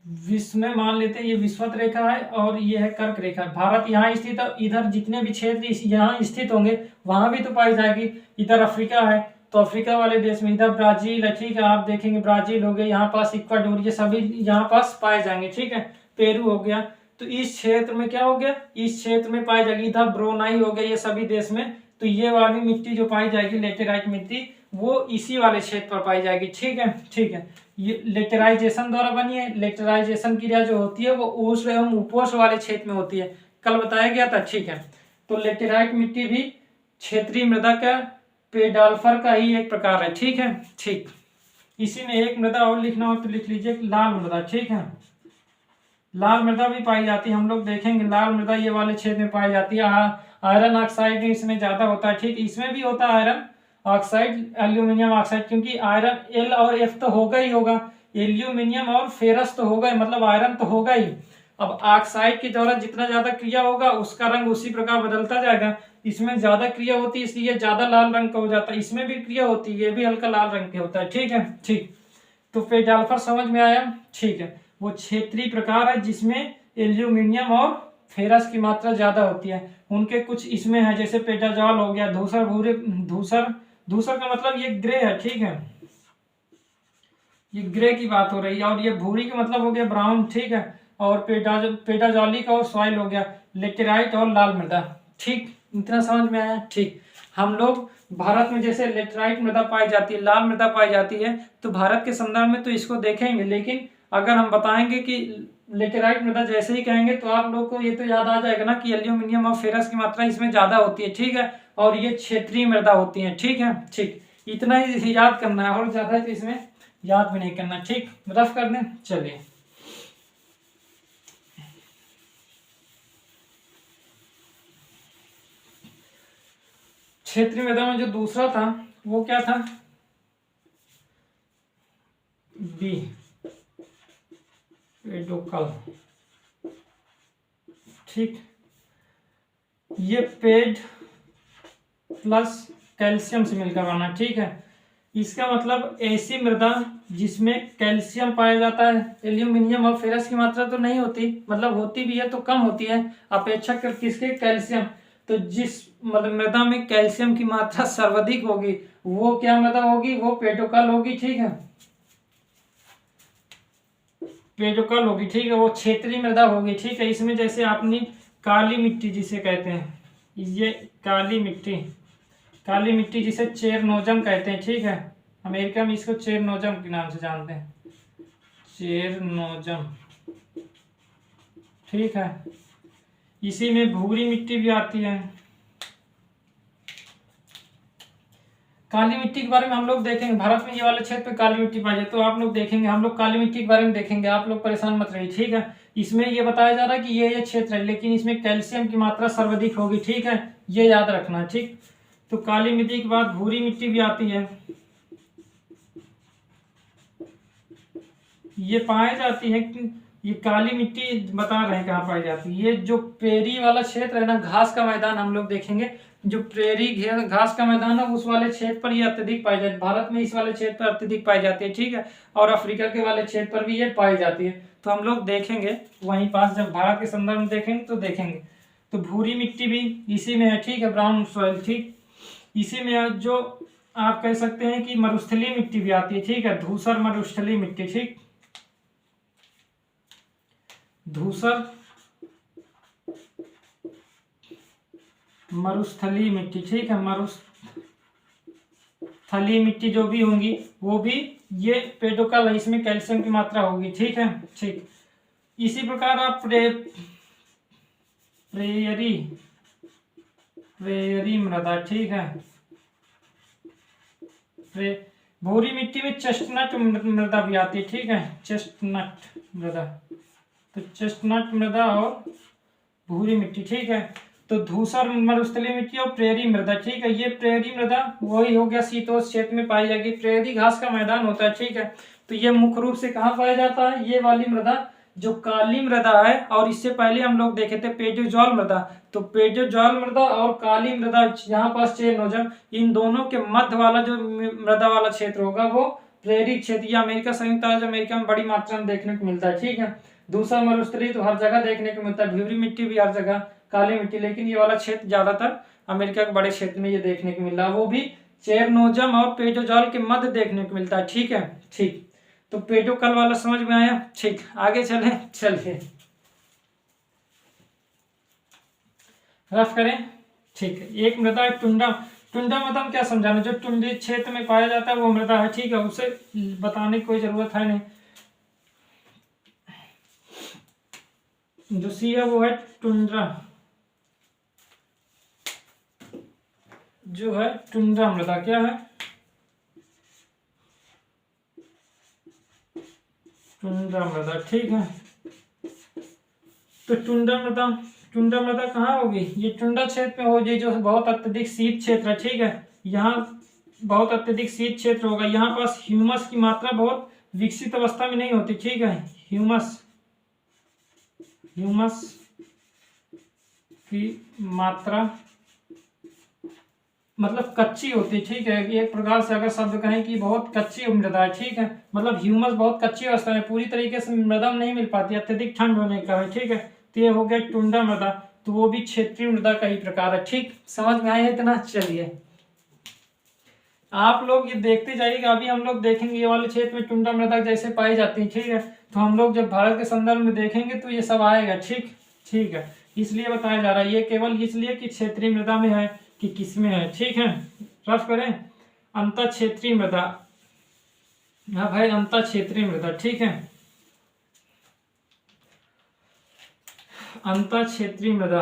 विश्व में मान लेते हैं ये विषुवत रेखा है और ये है कर्क रेखा, भारत यहाँ स्थित है, इधर जितने भी क्षेत्र यहाँ स्थित होंगे वहां भी तो पाई जाएगी। इधर अफ्रीका है तो अफ्रीका वाले देश में, इधर ब्राजील है, ठीक है, आप देखेंगे ब्राजील हो गया, यहाँ पास इक्वाडोर, ये सभी यहाँ पास पाए जाएंगे, ठीक है, पेरू हो गया। तो इस क्षेत्र में क्या हो गया, इस क्षेत्र में पाई जाएगी, इधर ब्रोनाई हो गया, ये सभी देश में। तो ये वाली मिट्टी जो पाई जाएगी लेटेराइट मिट्टी, वो इसी वाले क्षेत्र पर पाई जाएगी, ठीक है, ठीक है। ये लेटेराइजेशन द्वारा बनी है। लेटेराइजेशन क्रिया जो होती है वो उष्ण एवं उपोष्ण वाले क्षेत्र में होती है, कल बताया गया था, ठीक है। तो लेटेराइट मिट्टी भी क्षेत्रीय मृदा का पेडाल्फर का ही एक प्रकार है, ठीक है, ठीक। इसी में एक मृदा और लिखना हो तो लिख लीजिए लाल मृदा, ठीक है। लाल मृदा भी पाई जाती है, हम लोग देखेंगे लाल मृदा ये वाले क्षेत्र में पाई जाती है। आयरन ऑक्साइड इसमें ज्यादा होता है, ठीक, इसमें भी होता है आयरन ऑक्साइड, एल्यूमिनियम ऑक्साइड, क्योंकि आयरन एल और एफ तो होगा ही होगा, एल्यूमिनियम और फेरस तो होगा ही, मतलब आयरन तो होगा ही। अब ऑक्साइड के द्वारा जितना ज्यादा क्रिया होगा उसका रंग उसी प्रकार बदलता जाएगा। इसमें ज्यादा क्रिया होती है इसलिए ज्यादा लाल रंग का हो जाता है, इसमें भी क्रिया होती है, ये भी हल्का लाल रंग के होता है, ठीक है, ठीक। तो पेडाल्फर समझ में आया, ठीक है। वो क्षेत्रीय प्रकार है जिसमें एल्यूमिनियम और फेरस की मात्रा ज्यादा होती है। उनके कुछ इसमें है, जैसे पेटाजॉल हो गया, धूसर भूरे, धूसर का मतलब ये ग्रे है, ठीक है, ये ग्रे की बात हो रही है, और ये भूरी का मतलब हो गया ब्राउन, ठीक है, और पेटाजॉलिक और सॉइल हो गया लेटेराइट और लाल मृदा, ठीक, इतना समझ में आया, ठीक। हम लोग भारत में जैसे लेटेराइट मृदा पाई जाती है, लाल मृदा पाई जाती है, तो भारत के संदर्भ में तो इसको देखेंगे, लेकिन अगर हम बताएंगे कि लेटेराइट मृदा जैसे ही कहेंगे तो आप लोग को ये तो याद आ जाएगा ना कि एल्यूमिनियम और फेरस की मात्रा इसमें ज्यादा होती है, ठीक है, और ये क्षेत्रीय मृदा होती है, ठीक है, ठीक। इतना ही याद करना है, और ज्यादा तो इसमें याद भी नहीं करना, ठीक, रफ कर दें, चलिए। क्षेत्रीय मृदा में जो दूसरा था वो क्या था, बी, पेडोकल, ठीक। ये पेड प्लस कैल्शियम से मिलकर बना, ठीक है। इसका मतलब ऐसी मृदा जिसमें कैल्शियम पाया जाता है, एल्यूमिनियम और फेरस की मात्रा तो नहीं होती, मतलब होती भी है तो कम होती है अपेक्षाकृत किसके, कैल्शियम। तो जिस मतलब मृदा में कैल्शियम की मात्रा सर्वाधिक होगी वो क्या मृदा होगी, वो पेडोकल होगी, ठीक है, पेडोकल होगी, ठीक है, वो क्षेत्रीय मृदा होगी, ठीक है। इसमें जैसे आपने काली मिट्टी जिसे कहते हैं, ये काली मिट्टी जिसे चेरनोजम कहते हैं, ठीक है, अमेरिका में इसको चेरनोजम के नाम से जानते हैं, चेरनोजम, ठीक है। इसी में भूरी मिट्टी भी आती है, काली मिट्टी के बारे में हम लोग देखेंगे। भारत में ये वाले क्षेत्र पे काली मिट्टी पाई जाती है, तो आप लोग देखेंगे, हम लोग काली मिट्टी के बारे में देखेंगे, आप लोग परेशान मत रहिए, ठीक है। इसमें ये बताया जा रहा है कि ये क्षेत्र है, लेकिन इसमें कैल्शियम की मात्रा सर्वाधिक होगी, ठीक है, ये याद रखना, ठीक। तो काली मिट्टी के बाद भूरी मिट्टी भी आती है, ये पाई जाती है। ये काली मिट्टी बता रहे हैं कहाँ पाई जाती है। ये जो प्रेरी वाला क्षेत्र है ना, घास का मैदान हम लोग देखेंगे, जो प्रेरी घास का मैदान है उस वाले क्षेत्र पर ये अत्यधिक पाई जाती है। भारत में इस वाले क्षेत्र पर अत्यधिक पाई जाती है, ठीक है। और अफ्रीका के वाले क्षेत्र पर भी ये पाई जाती है। तो हम लोग देखेंगे वहीं पास, जब भारत के संदर्भ में देखेंगे तो देखेंगे। तो भूरी मिट्टी भी इसी में है, ठीक है, ब्राउन सॉइल, ठीक, इसी में है। जो आप कह सकते हैं कि मरुस्थलीय मिट्टी भी आती है, ठीक है, धूसर मरुस्थलीय मिट्टी, ठीक, धूसर मरुस्थलीय मिट्टी, ठीक है, मरुस्थलीय मिट्टी जो भी होंगी वो भी ये पेडोकल है, इसमें कैल्शियम की मात्रा होगी, ठीक है, ठीक। इसी प्रकार आप प्रेयरी मृदा, ठीक है, भूरी मिट्टी में चेस्टनट मृदा भी आती है, ठीक है, चेस्टनट मृदा। तो चेस्टनट मृदा और भूरी मिट्टी, ठीक है। तो धूसर मरुस्थलीय मिट्टी और प्रेरी मृदा, ठीक है। ये प्रेरी मृदा वही हो गया, शीतोष्ण क्षेत्र में पाई जाएगी। प्रेरी घास का मैदान होता है, ठीक है। तो ये मुख्य रूप से कहाँ पाया जाता है, ये वाली मृदा जो काली मृदा है, और इससे पहले हम लोग देखे थे पेजोजॉल मृदा। तो पेजोजॉल मृदा और काली मृदा, यहाँ पास चेरनोजम, इन दोनों के मध्य वाला जो मृदा वाला क्षेत्र होगा वो प्रेरी क्षेत्र, या अमेरिका, संयुक्त राज्य अमेरिका में बड़ी मात्रा में देखने को मिलता है, ठीक है। दूसरा मरुस्थलीय तो हर जगह देखने को मिलता है, भूरी मिट्टी भी हर जगह, काली मिट्टी, लेकिन ये वाला क्षेत्र ज्यादातर अमेरिका के बड़े क्षेत्र में ये देखने को मिल रहा है, वो भी चेरनोजम और पेजोजॉल के मध्य देखने को मिलता है, ठीक है, ठीक। तो पेडोकल वाला समझ में आया, ठीक। आगे चलिए रफ करें, ठीक है। एक मृदा है टुंडा। टुंडा मृदा में क्या समझाना, जो टुंडी क्षेत्र में पाया जाता है वो मृदा है, ठीक है, उसे बताने की कोई जरूरत है नहीं। जो सी है वो है टुंड्रा, जो है टुंड्रा मृदा, क्या है, टुंड्रा मृदा, ठीक है। तो टुंड्रा मृदा कहाँ होगी, ये टुंड्रा क्षेत्र में होगी, जो बहुत अत्यधिक शीत क्षेत्र है, ठीक है। यहाँ बहुत अत्यधिक शीत क्षेत्र होगा, यहाँ पास ह्यूमस की मात्रा बहुत विकसित अवस्था में नहीं होती, ठीक है। ह्यूमस की मात्रा मतलब कच्ची होती है, ठीक है। एक प्रकार से अगर शब्द कहें कि बहुत कच्ची मृदा है, ठीक है, मतलब ह्यूमस बहुत कच्ची अवस्था में, पूरी तरीके से मृदा नहीं मिल पाती, अत्यधिक ठंड होने का है, ठीक है। तो ये हो गया टुंड्रा मृदा, तो वो भी क्षेत्रीय मृदा का ही प्रकार है, ठीक। समझ में आया इतना, चलिए आप लोग ये देखते जाइएगा। अभी हम लोग देखेंगे ये वाले क्षेत्र में टुंड्रा मृदा जैसे पाई जाती है, ठीक है। तो हम लोग जब भारत के संदर्भ में देखेंगे तो ये सब आएगा, ठीक, ठीक है। इसलिए बताया जा रहा है, ये केवल इसलिए कि क्षेत्रीय मृदा में है कि किस में है, ठीक है। रफ करें, अंतर क्षेत्रीय मृदा, हाँ भाई, अंतर क्षेत्रीय मृदा, ठीक है, अंतर क्षेत्रीय मृदा,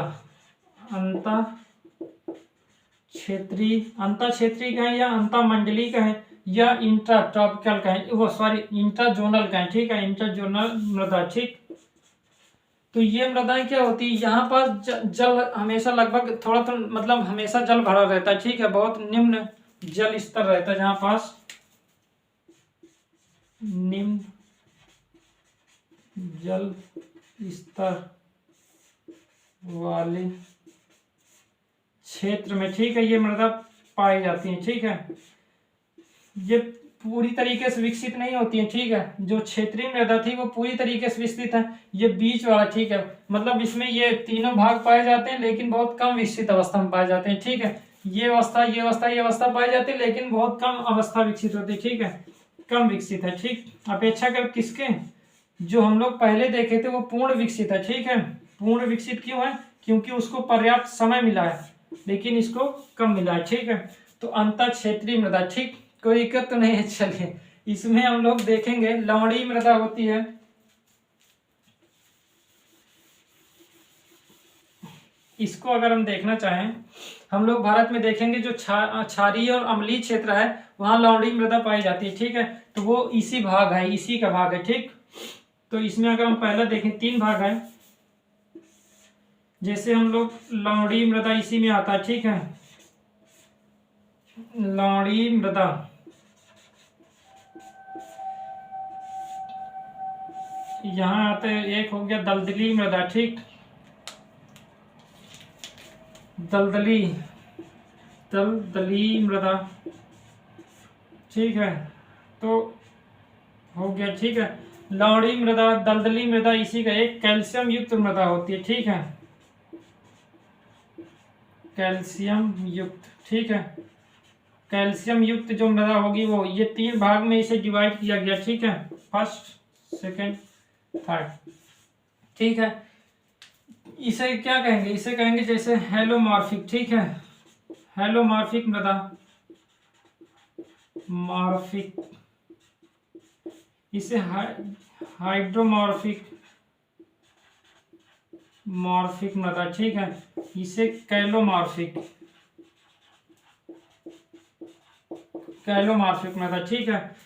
अंतर क्षेत्रीय का है या अंतर मंडलीय का है या इंट्रा ट्रॉपिकल का है, वो सॉरी इंट्राजोनल का है, ठीक है, इंट्राजोनल मृदा, ठीक। तो ये मृदाएं क्या होती है, यहाँ पर जल हमेशा लगभग थोड़ा मतलब हमेशा जल भरा रहता है, ठीक है, बहुत निम्न जल स्तर रहता है, जहाँ पास निम्न जल स्तर वाले क्षेत्र में, ठीक है, ये मृदा पाई जाती है, ठीक है। ये पूरी तरीके से विकसित नहीं होती है, ठीक है। जो क्षेत्रीय मृदा थी वो पूरी तरीके से विकसित है, ये बीच वाला, ठीक है, मतलब इसमें ये तीनों भाग पाए जाते हैं लेकिन बहुत कम विकसित अवस्था में पाए जाते हैं, ठीक है। ये अवस्था पाई जाती है लेकिन बहुत कम अवस्था विकसित होती है, ठीक है, कम विकसित है, ठीक। अपेक्षाकृत किसके, जो हम लोग पहले देखे थे वो पूर्ण विकसित है, ठीक है। पूर्ण विकसित क्यों है, क्योंकि उसको पर्याप्त समय मिला है लेकिन इसको कम मिला है, ठीक है। तो अंतर क्षेत्रीय मृदा, ठीक, कोई दिक्कत तो नहीं है। चलिए इसमें हम लोग देखेंगे लवणीय मृदा होती है, इसको अगर हम देखना चाहें, हम लोग भारत में देखेंगे जो क्षारीय और अम्लीय क्षेत्र है वहाँ लवणीय मृदा पाई जाती है, ठीक है। तो वो इसी भाग है, इसी का भाग है, ठीक। तो इसमें अगर हम पहला देखें 3 भाग है, जैसे हम लोग लवणीय मृदा इसी में आता है, ठीक है। लवणीय मृदा यहाँ आते हैं, एक हो गया दलदली मृदा, ठीक। दलदली मृदा, ठीक है। तो हो गया, ठीक है। लवणीय मृदा, दलदली मृदा इसी का एक कैल्शियम युक्त मृदा होती है, ठीक है। कैल्शियम युक्त, ठीक है। कैल्शियम युक्त जो मृदा होगी वो ये 3 भाग में इसे डिवाइड किया गया, ठीक है। फर्स्ट, सेकंड, थर्ड, ठीक है। इसे क्या कहेंगे, इसे कहेंगे जैसे हेलोमॉर्फिक, ठीक है। हेलोमॉर्फिक मृदा, मॉर्फिक, इसे हाइड्रोमॉर्फिक मृदा, ठीक है। इसे कैलोमॉर्फिक मृदा, ठीक है।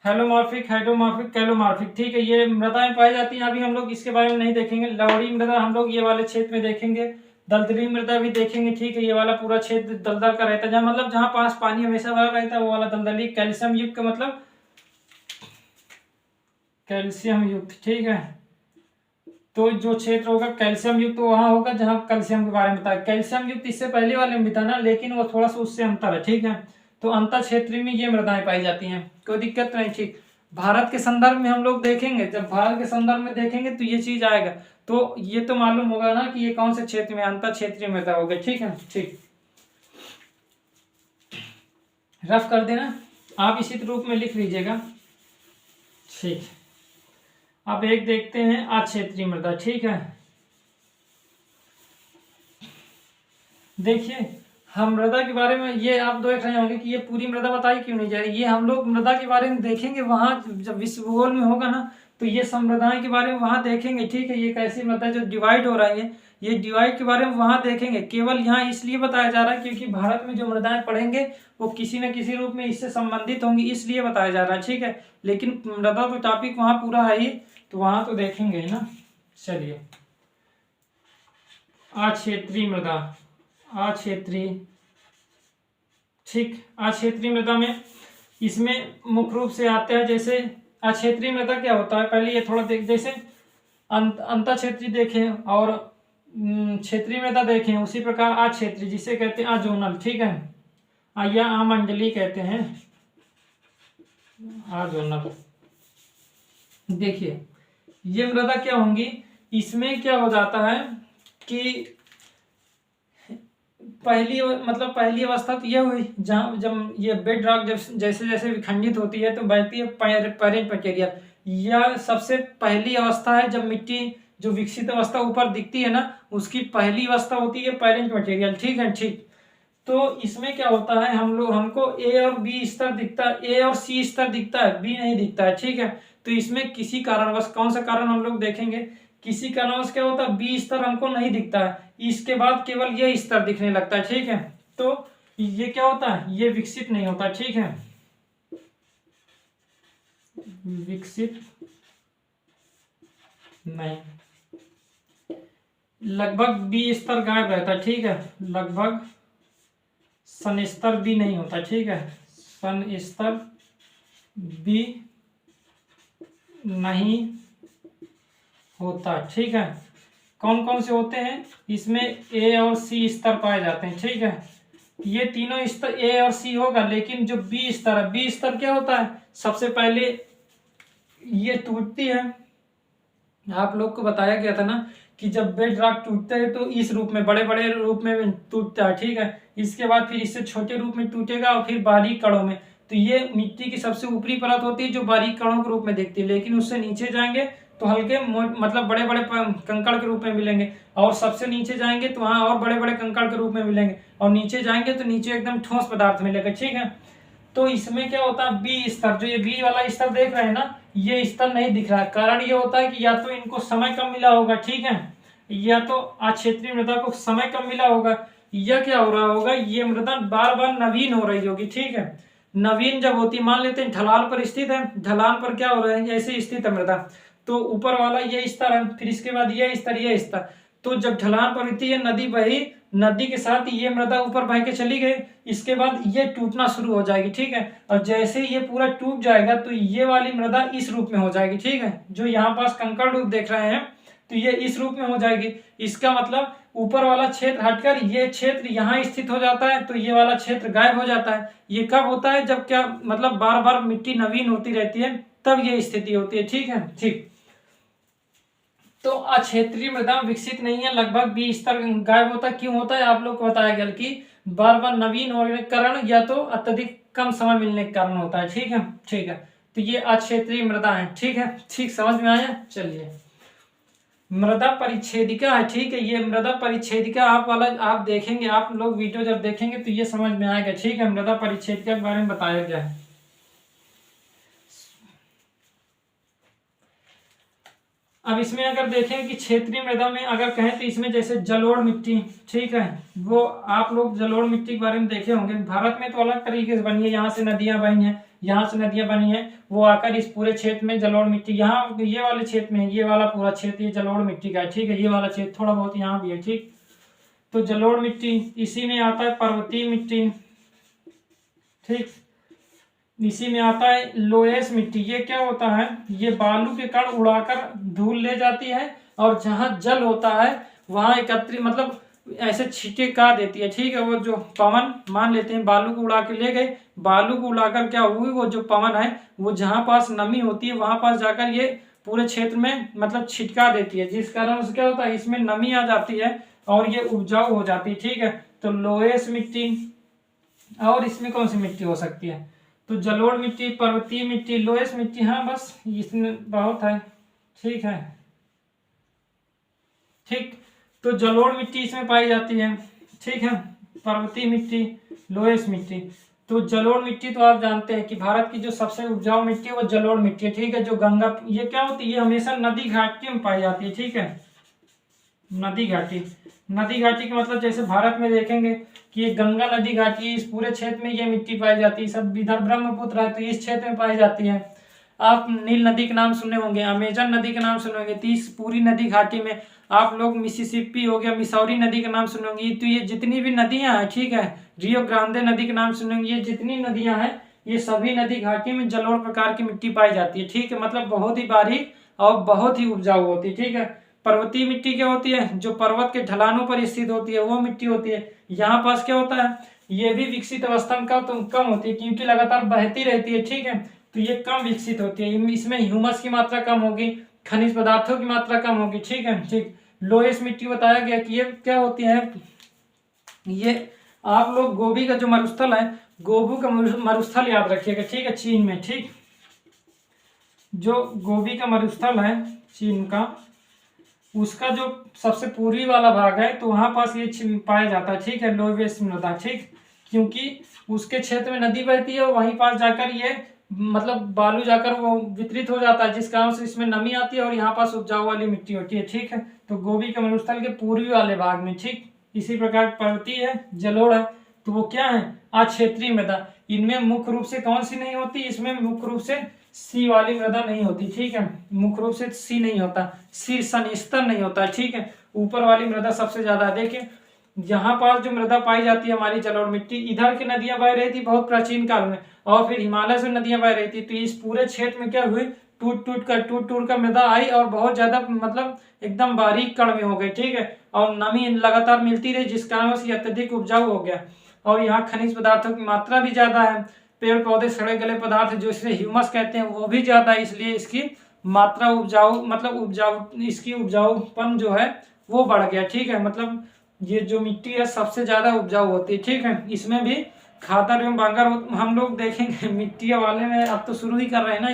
हेलोमॉर्फिक, हाइड्रोमॉर्फिक, कैलोमॉर्फिक, ठीक है। ये मृदाएं पाई जाती हैं। अभी हम लोग इसके बारे में नहीं देखेंगे। लवणीय मृदा हम लोग ये वाले क्षेत्र में देखेंगे, दलदली मृदा भी देखेंगे, ठीक है। ये वाला पूरा क्षेत्र दलदल का रहता है, जहाँ मतलब जहाँ पास पानी हमेशा भरा रहता है वो वाला दलदली। कैल्शियम युक्त का मतलब कैल्शियम युक्त, ठीक है। तो जो क्षेत्र होगा कैल्शियम युक्त तो वहां होगा जहां कैल्शियम के बारे में बताया। कैल्शियम युक्त इससे पहले वाले में भी था ना, लेकिन वो थोड़ा सा उससे अंतर है, ठीक है। तो अंतर क्षेत्रीय में ये मृदाएं पाई जाती हैं, कोई दिक्कत नहीं, ठीक। भारत के संदर्भ में हम लोग देखेंगे, जब भारत के संदर्भ में देखेंगे तो ये चीज आएगा, तो ये तो मालूम होगा ना कि ये कौन से क्षेत्र में अंतर क्षेत्रीय मृदा होगा, ठीक है, ठीक। रफ कर देना, आप इसी रूप में लिख लीजिएगा, ठीक। अब एक देखते हैं अक्षेत्रीय मृदा, ठीक है। देखिए हम मृदा के बारे में ये आप देख रहे होंगे कि ये पूरी मृदा बताई क्यों नहीं जा रही। ये हम लोग मृदा के बारे में देखेंगे वहां, जब विश्व भूगोल में होगा ना तो ये सब मृदाएं के बारे में वहां देखेंगे, ठीक है। ये कैसी मृदा जो डिवाइड हो रही है, ये डिवाइड के बारे में वहां देखेंगे। केवल यहाँ इसलिए बताया जा रहा है क्योंकि भारत में जो मृदाएं पढ़ेंगे वो किसी न किसी रूप में इससे संबंधित होंगी, इसलिए बताया जा रहा है, ठीक है। लेकिन मृदा तो टॉपिक वहां पूरा है ही, तो वहां तो देखेंगे ही ना। चलिए अक्षेत्रीय मृदा, अक्षेत्रीय, ठीक। अक्षेत्रीय मृदा में इसमें मुख्य रूप से आते हैं, जैसे अक्षेत्रीय मृदा क्या होता है पहले ये थोड़ा देख, जैसे अंतर क्षेत्रीय देखें और क्षेत्रीय मृदा देखें, उसी प्रकार अक्षेत्रीय जिसे कहते हैं अजोनल, ठीक है, या अमंडलीय कहते हैं, अजोनल। देखिए ये मृदा क्या होंगी, इसमें क्या हो जाता है कि पहली अवस्था तो ये हुई जहाँ जब ये बेड रॉक जैसे जैसे विखंडित होती है तो बढ़ती है पैरेंट मटेरियल। यह सबसे पहली अवस्था है जब मिट्टी जो विकसित अवस्था ऊपर दिखती है ना, उसकी पहली अवस्था होती है पैरेंट मटेरियल, ठीक है, ठीक। तो इसमें क्या होता है, हमको ए और बी स्तर दिखता है, ए और सी स्तर दिखता है, बी नहीं दिखता है, ठीक है। तो इसमें किसी कारणवश, कौन सा कारण हम लोग देखेंगे, किसी कारणवश क्या होता है बी स्तर हमको नहीं दिखता है, इसके बाद केवल ये स्तर दिखने लगता है, ठीक है। तो ये क्या होता है, ये विकसित नहीं होता, ठीक है, विकसित नहीं, लगभग बी स्तर गायब रहता है, ठीक है, लगभग सन स्तर भी नहीं होता, ठीक है, सन स्तर भी नहीं होता, ठीक है। कौन कौन से होते हैं, इसमें ए और सी स्तर पाए जाते हैं, ठीक है। ये तीनों स्तर ए और सी होगा, लेकिन जो बी स्तर है, बी स्तर क्या होता है, सबसे पहले ये टूटती है, आप लोग को बताया गया था ना कि जब बेड रॉक टूटते हैं तो इस रूप में, बड़े बड़े रूप में टूटता है, ठीक है। इसके बाद फिर इससे छोटे रूप में टूटेगा और फिर बारीक कणों में। तो ये मिट्टी की सबसे ऊपरी परत होती है जो बारीक कणों के रूप में दिखती है, लेकिन उससे नीचे जाएंगे तो हल्के मतलब बड़े बड़े कंकड़ के रूप में मिलेंगे, और सबसे नीचे जाएंगे तो वहाँ और बड़े बड़े कंकड़ के रूप में मिलेंगे, और नीचे जाएंगे तो नीचे एकदम ठोस पदार्थ मिलेगा, ठीक है। तो इसमें क्या होता है, बी स्तर, जो ये बी वाला स्तर देख रहे हैं ना, ये स्तर नहीं दिख रहा है। कारण ये होता है कि या तो इनको समय कम मिला होगा, ठीक है, या तो आज क्षेत्रीय मृदा को समय कम मिला होगा, या क्या हो रहा होगा, ये मृदा बार बार नवीन हो रही होगी। ठीक है, नवीन जब होती, मान लेते हैं ढलान पर स्थित है, ढलान पर क्या हो रहा है, ऐसे स्थित है मृदा, तो ऊपर वाला ये स्तर है, फिर इसके बाद ये स्तर, ये स्तर, तो जब ढलान पर होती है नदी बही, नदी के साथ ये मृदा ऊपर बह के चली गई, इसके बाद ये टूटना शुरू हो जाएगी। ठीक है, और जैसे ये पूरा टूट जाएगा तो ये वाली मृदा इस रूप में हो जाएगी। ठीक है, जो यहाँ पास कंकड़ रूप देख रहे हैं तो ये इस रूप में हो जाएगी। इसका मतलब ऊपर वाला क्षेत्र हटकर ये क्षेत्र यहाँ स्थित हो जाता है, तो ये वाला क्षेत्र गायब हो जाता है। ये कब होता है, जब क्या मतलब बार बार मिट्टी नवीन होती रहती है, तब ये स्थिति होती है। ठीक है, ठीक। तो अक्षेत्रीय मृदा विकसित नहीं है, लगभग 20 स्तर गायब होता है। क्यों होता है, आप लोग को बताया गया कि बार बार नवीन होने के कारण या तो अत्यधिक कम समय मिलने के कारण होता है। ठीक है, ठीक है, तो ये अक्षेत्रीय मृदा है। ठीक है, ठीक, समझ में आया। चलिए, मृदा परिच्छेदिका है। ठीक है, ये मृदा परिच्छेदिका आप वाला आप देखेंगे, आप लोग वीडियो जब देखेंगे तो ये समझ में आएगा। ठीक है, मृदा परिच्छेदिका के बारे में बताया गया है। अब इसमें अगर देखें कि क्षेत्रीय मृदा में अगर कहें तो इसमें जैसे जलोढ़ मिट्टी, ठीक है, वो आप लोग जलोढ़ मिट्टी के बारे में देखे होंगे। भारत में तो अलग तरीके से बनी है, यहाँ से नदियां बनी हैं, यहाँ से नदियां बनी हैं, वो आकर इस पूरे क्षेत्र में जलोढ़ मिट्टी, यहाँ ये वाले क्षेत्र में, ये वाला पूरा क्षेत्र ये जलोढ़ मिट्टी का है। ठीक है, ये वाला क्षेत्र थोड़ा बहुत यहाँ भी है। ठीक, तो जलोढ़ मिट्टी, इसी में आता है पर्वतीय मिट्टी। ठीक, इसी में आता है लोएस मिट्टी। ये क्या होता है, ये बालू के कण उड़ाकर धूल ले जाती है, और जहां जल होता है वहां एकत्रित मतलब ऐसे छिटका देती है। ठीक है, वो जो पवन, मान लेते हैं बालू को उड़ा के ले गए, बालू को उड़ाकर क्या हुई, वो जो पवन है वो जहां पास नमी होती है वहां पास जाकर ये पूरे क्षेत्र में मतलब छिटका देती है, जिस कारण से क्या होता है, इसमें नमी आ जाती है और ये उपजाऊ हो जाती है। ठीक है, तो लोएस मिट्टी, और इसमें कौन सी मिट्टी हो सकती है, तो जलोढ़ मिट्टी, पर्वतीय मिट्टी, लोएस मिट्टी, हाँ बस इसमें बहुत है। ठीक है, ठीक, तो जलोढ़ मिट्टी इसमें पाई जाती है। ठीक है, पर्वतीय मिट्टी, लोएस मिट्टी। तो जलोढ़ मिट्टी तो आप जानते हैं कि भारत की जो सबसे उपजाऊ मिट्टी है वो जलोढ़ मिट्टी है। ठीक है, जो गंगा, ये क्या होती है, ये हमेशा नदी घाटी में पाई जाती है। ठीक है, नदी घाटी, नदी घाटी का मतलब जैसे भारत में देखेंगे कि ये गंगा नदी घाटी, इस पूरे क्षेत्र में ये मिट्टी पाई जाती है। सब इधर ब्रह्मपुत्र है तो इस क्षेत्र में पाई जाती है। आप नील नदी के नाम सुने होंगे, अमेजन नदी के नाम सुने होंगे, तो इस पूरी नदी घाटी में आप लोग मिसिसिपी हो गया, मिसौरी नदी का नाम सुने होंगे। तो ये जितनी भी नदियां हैं, ठीक है, रियो ग्रांडे नदी के नाम सुने होंगे, ये जितनी नदियां हैं ये सभी नदी घाटी में जलोढ़ प्रकार की मिट्टी पाई जाती है। ठीक है, मतलब बहुत ही बारीक और बहुत ही उपजाऊ होती है। ठीक है, पर्वतीय मिट्टी क्या होती है, जो पर्वत के ढलानों पर स्थित होती है वो मिट्टी होती है। यहाँ पास क्या होता है, ये भी विकसित अवस्था में कम होती है क्योंकि लगातार बहती रहती है। ठीक है, तो ये कम विकसित होती है, इसमें ह्यूमस की मात्रा कम होगी, खनिज पदार्थों की मात्रा कम होगी। ठीक है, ठीक। लोएस मिट्टी बताया गया कि ये क्या होती है, ये आप लोग गोभी का जो मरुस्थल है, गोभी का मरुस्थल याद रखिएगा। ठीक है, चीन में, ठीक, जो गोभी का मरुस्थल है चीन का, उसका जो सबसे पूर्वी वाला भाग है तो वहां पास ये पाया जाता है। ठीक है, लोएस मृदा। ठीक, क्योंकि उसके क्षेत्र में नदी बहती है, वहीं पास जाकर ये मतलब बालू जाकर वो वितरित हो जाता है, जिस कारण से इसमें नमी आती है और यहाँ पास उपजाऊ वाली मिट्टी होती है। ठीक है, तो गोभी के मरुस्थल के पूर्वी वाले भाग में। ठीक, इसी प्रकार पर्वतीय है, जलोढ़ है, तो वो क्या है, अक्षेत्रीय मृदा। इनमें मुख्य रूप से कौन सी नहीं होती, इसमें मुख्य रूप से सी वाली मृदा नहीं होती। ठीक है, मुख्य रूप से सी नहीं होता, शीर्षन स्तर नहीं होता। ठीक है, ऊपर वाली मृदा सबसे ज्यादा। देखिए यहाँ पास जो मृदा पाई जाती है हमारी जलोढ़ मिट्टी, इधर की नदियां बह रही थी बहुत प्राचीन काल में, और फिर हिमालय से नदियां बह रही थी, तो इस पूरे क्षेत्र में क्या हुई, टूट टूट कर मृदा आई और बहुत ज्यादा मतलब एकदम बारीक कण में हो गई। ठीक है, और नमी लगातार मिलती रही, जिस कारण से अत्यधिक उपजाऊ हो गया, और यहाँ खनिज पदार्थों की मात्रा भी ज्यादा है, पेड़ पौधे सड़े गले पदार्थ जो इसे ह्यूमस कहते हैं वो भी ज्यादा है, इसलिए इसकी मात्रा उपजाऊ मतलब उपजाऊ इसकी उपजाऊपन जो है वो बढ़ गया। ठीक है, मतलब ये जो मिट्टी है सबसे ज्यादा उपजाऊ होती है। ठीक है, इसमें भी खादर एवं बांगर हम लोग देखेंगे मिट्टी वाले में, अब तो शुरू ही कर रहे हैं ना,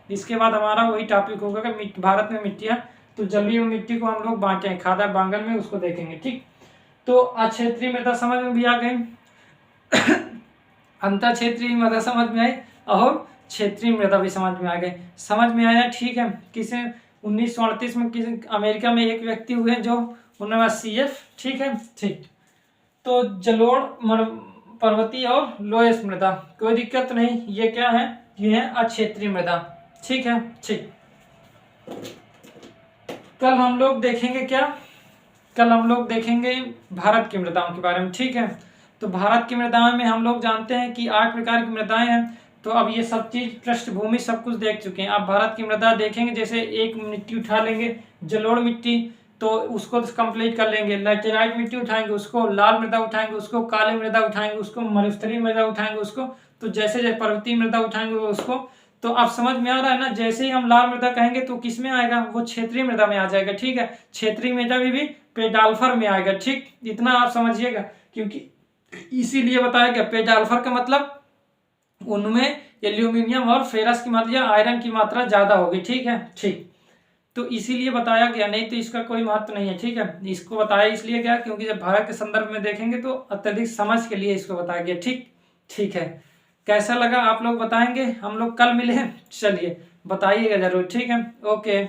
इसके बाद हमारा वही टॉपिक होगा कि भारत में मिट्टियां, तो जलीय मिट्टी को हम लोग बांटे हैं खादर बांगर में, उसको देखेंगे। ठीक, तो अक्षेत्रीय मृदा समझ में भी आ गई, अंतर क्षेत्रीय मृदा समझ में आई, और क्षेत्रीय मृदा भी समझ में आ गई। समझ में आया, ठीक है, किसे 1938 में किसी अमेरिका में एक व्यक्ति हुए जो उन्होंने CF, ठीक है। ठीक, तो जलोढ़ पर्वतीय और लोयस मृदा, कोई दिक्कत नहीं। ये क्या है, ये है अक्षेत्रीय मृदा, ठीक है। ठीक, कल हम लोग देखेंगे क्या, कल हम लोग देखेंगे भारत की मृदाओं के बारे में, ठीक है। तो भारत की मृदाओं में हम लोग जानते हैं कि 8 प्रकार की मृदाएं हैं। तो अब ये सब चीज पृष्ठभूमि सब कुछ देख चुके हैं। अब भारत की मृदा देखेंगे, जैसे एक मिट्टी उठा लेंगे जलोढ़ मिट्टी, तो उसको कंप्लीट कर लेंगे। लैटेराइट मिट्टी उठाएंगे उसको, लाल मृदा उठाएंगे उसको, काली मृदा उठाएंगे उसको, मरुस्थलीय मृदा उठाएंगे उसको, तो जैसे जैसे पर्वतीय मृदा उठाएंगे उसको। तो अब समझ में आ रहा है ना, जैसे ही हम लाल मृदा कहेंगे तो किस में आएगा, वो क्षेत्रीय मृदा में आ जाएगा, ठीक है। क्षेत्रीय मृदा में भी पेडाल्फर में आएगा, ठीक। इतना आप समझिएगा, क्योंकि इसीलिए बताया गया पेडाल्फर का मतलब उनमें एल्यूमिनियम और फेरस की मात्रा या आयरन की मात्रा ज्यादा होगी, ठीक है। ठीक, तो इसीलिए बताया गया, नहीं तो इसका कोई महत्व नहीं है, ठीक है। इसको बताया इसलिए गया क्योंकि जब भारत के संदर्भ में देखेंगे तो अत्यधिक समझ के लिए इसको बताया गया, ठीक। ठीक है, कैसा लगा आप लोग बताएंगे, हम लोग कल मिले हैं, चलिए बताइएगा जरूर, ठीक है। ओके।